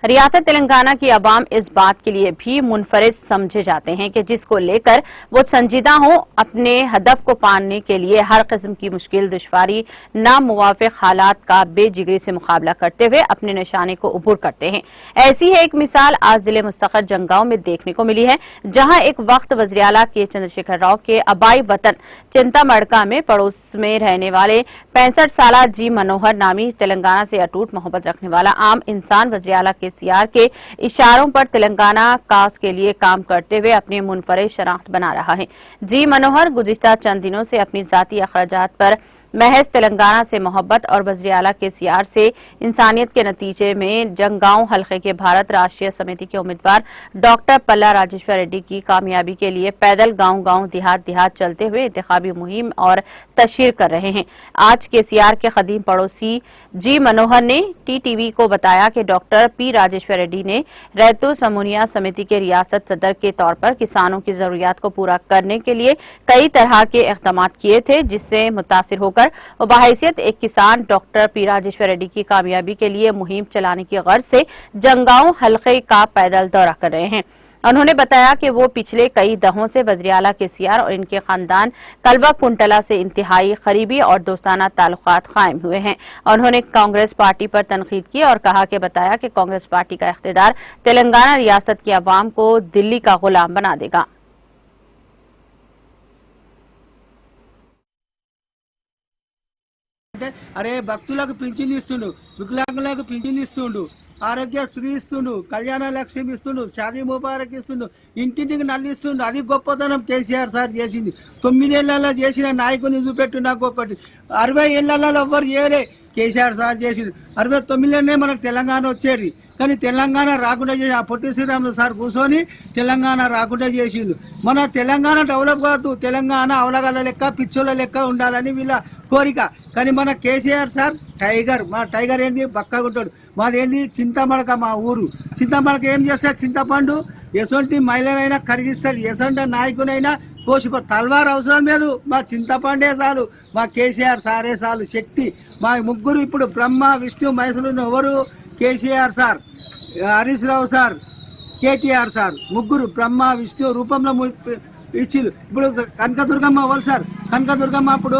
रियासत तेलंगाना की आवाम इस बात के लिए भी मुनफरिद समझे जाते हैं कि जिसको लेकर वो संजीदा हों, अपने हदफ को पाने के लिए हर किस्म की मुश्किल दुश्वारी नामुवाफिक हालात का बेजिगरी से मुकाबला करते हुए अपने निशाने को उबूर करते हैं। ऐसी है एक मिसाल आज जिले मुस्तखर जंगांव में देखने को मिली है, जहां एक वक्त वज़ीर आला के चंद्रशेखर राव के आबाई वतन चिंतामड़का में पड़ोस में रहने वाले 65 साल जी मनोहर नामी तेलंगाना से अटूट मोहब्बत रखने वाला आम इंसान वज़ीर आला के सीआर के इशारों पर तेलंगाना कास के लिए काम करते हुए अपनी मुनफरिद शनाख्त बना रहा है। जी मनोहर गुज़िश्ता चंद दिनों से अपनी जाती अखराजात पर महज तेलंगाना से मोहब्बत और वज़ीर आला के सीआर से इंसानियत के नतीजे में जंगांव हल्के के भारत राष्ट्रीय समिति के उम्मीदवार डॉक्टर पल्ला राजेश्वर रेड्डी की कामयाबी के लिए पैदल गांव-गांव देहात-देहात चलते हुए इंतखाबी मुहिम और तशहीर कर रहे हैं। आज के सीआर के कदीम पड़ोसी जी मनोहर ने टीटीवी को बताया कि डॉक्टर पी राजेश्वर रेड्डी ने रैतु समूनिया समिति के रियासत सदर के तौर पर किसानों की जरूरियात को पूरा करने के लिए कई तरह के इक़दाम किए थे, जिससे मुतासिर होकर वो बहैसियत एक किसान डॉक्टर पी राजेश्वर रेड्डी की कामयाबी के लिए मुहिम चलाने की गर्ज से जंगांव हल्के का पैदल दौरा कर रहे हैं। उन्होंने बताया कि वो पिछले कई दहों से वज़ीर आला के सीआर और इनके खानदान कलवा कुंटला से इंतहाई करीबी और दोस्ताना ताल्लुकात कायम हुए हैं। उन्होंने कांग्रेस पार्टी पर तनकीद की और कहा कि बताया कि कांग्रेस पार्टी का इख्तियार तेलंगाना रियासत की आवाम को दिल्ली का गुलाम बना देगा। అరే భక్తులకు పింఛన్లు ఇస్తుండు, వికలాంగులకు పింఛన్లు ఇస్తుండు, ఆరోగ్యశ్రీ ఇస్తుండు, కళ్యాణ లక్ష్మి ఇస్తుండు, షాదీ ముబారక్ ఇస్తుండు, ఇంటింటికి నల్లిస్తుండు. అది గొప్పతనం కేసీఆర్ సార్ చేసింది. 9 ఏళ్లలో చేసిన నాయకుని చూపెట్టు నాకు ఒకటి. 60 ఏళ్లలో ఎవ్వరు చేయలే, కేసీఆర్ సార్ చేసిండు. 69లోనే మనకు తెలంగాణ వచ్చేది, కానీ తెలంగాణ రాకుండా చేసి ఆ పొట్టి శ్రీరాములు సార్ కూర్చొని తెలంగాణ రాకుండా చేసిండు. మన తెలంగాణ డెవలప్ కాదు, తెలంగాణ అవలగల లెక్క పిచ్చోళ్ళ లెక్క ఉండాలని వీళ్ళ కోరిక. కానీ మన కేసీఆర్ సార్ టైగర్, మా టైగర్ ఏంది బక్కగా ఉంటాడు. మాదేంది చింతమడక, మా ఊరు చింతమడక. ఏం చేస్తారు చింతపండు, ఎసొంటి మహిళనైనా కరిగిస్తారు, ఎసొంటి నాయకునైనా పోషిపడు. తల్వార్ అవసరం లేదు, మా చింతపండే చాలు, మా కేసీఆర్ సారే చాలు శక్తి. మా ముగ్గురు ఇప్పుడు బ్రహ్మ విష్ణు మహేశ్వరులు ఎవరు? KCR sir, Harish Rao sir, KTR sir, ముగ్గురు బ్రహ్మ విష్ణు రూపంలో ఇచ్చిలు. ఇప్పుడు కనకదుర్గమ్మ వాళ్ళు సార్, కనకదుర్గమ్మ అప్పుడు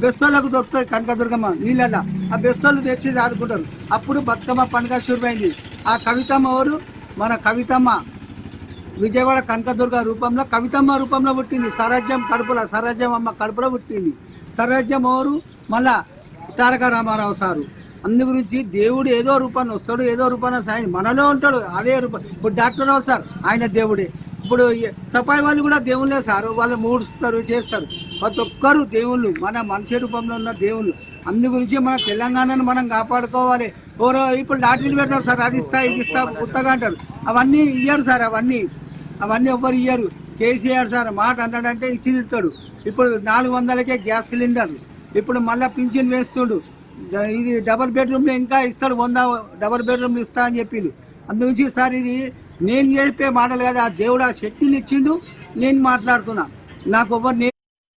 బెస్తోళ్ళకు దొరుకుతాయి, కనకదుర్గమ్మ నీళ్ళల్లో ఆ బెస్తోళ్ళు తెచ్చి ఆదుకుంటారు. అప్పుడు బతుకమ్మ పండుగ శురుమైంది. ఆ కవితమ్మ ఎవరు? మన కవితమ్మ విజయవాడ కనకదుర్గ రూపంలో, కవితమ్మ రూపంలో పుట్టింది. సరాజ్యం కడుపుల, సరాజ్యం అమ్మ కడుపులో పుట్టింది. సరాజ్యం ఎవరు? మళ్ళా తారక రామారావు సారు. అందు గురించి దేవుడు ఏదో రూపాన్ని వస్తాడు, ఏదో రూపాన్ని సాయం మనలో ఉంటాడు, అదే రూపం. ఇప్పుడు డాక్టర్ రావు సార్, ఆయన దేవుడే. ఇప్పుడు సఫాయి వాళ్ళు కూడా దేవుళ్ళే సార్, వాళ్ళు మూడుస్తారు, చేస్తారు. ప్రతి ఒక్కరు దేవుళ్ళు, మన మనిషి రూపంలో ఉన్న దేవుళ్ళు. అందు గురించి మన తెలంగాణను మనం కాపాడుకోవాలి. ఎవరో ఇప్పుడు లాటరీలు పెడతారు సార్, అది ఇస్తా ఇది ఇస్తా పుస్తగా అంటారు. అవన్నీ ఇయ్యరు సార్, అవన్నీ ఎవ్వరు ఇయ్యరు. కేసీఆర్ సార్ మాట అన్నాడంటే ఇచ్చి ఇస్తాడు. ఇప్పుడు 400కే గ్యాస్ సిలిండర్లు, ఇప్పుడు మళ్ళీ పింఛన్ వేస్తుడు. ఇది డబల్ బెడ్రూమ్లో ఇంకా ఇస్తాడు, 100 డబల్ బెడ్రూమ్లు ఇస్తా అని చెప్పిండు. అందుగురించి సార్ ఇది నేను చెప్పే మాటలు కదా, ఆ దేవుడు ఆ శక్తిని ఇచ్చిండు. నేను మాట్లాడుతున్నా, నాకు ఎవరు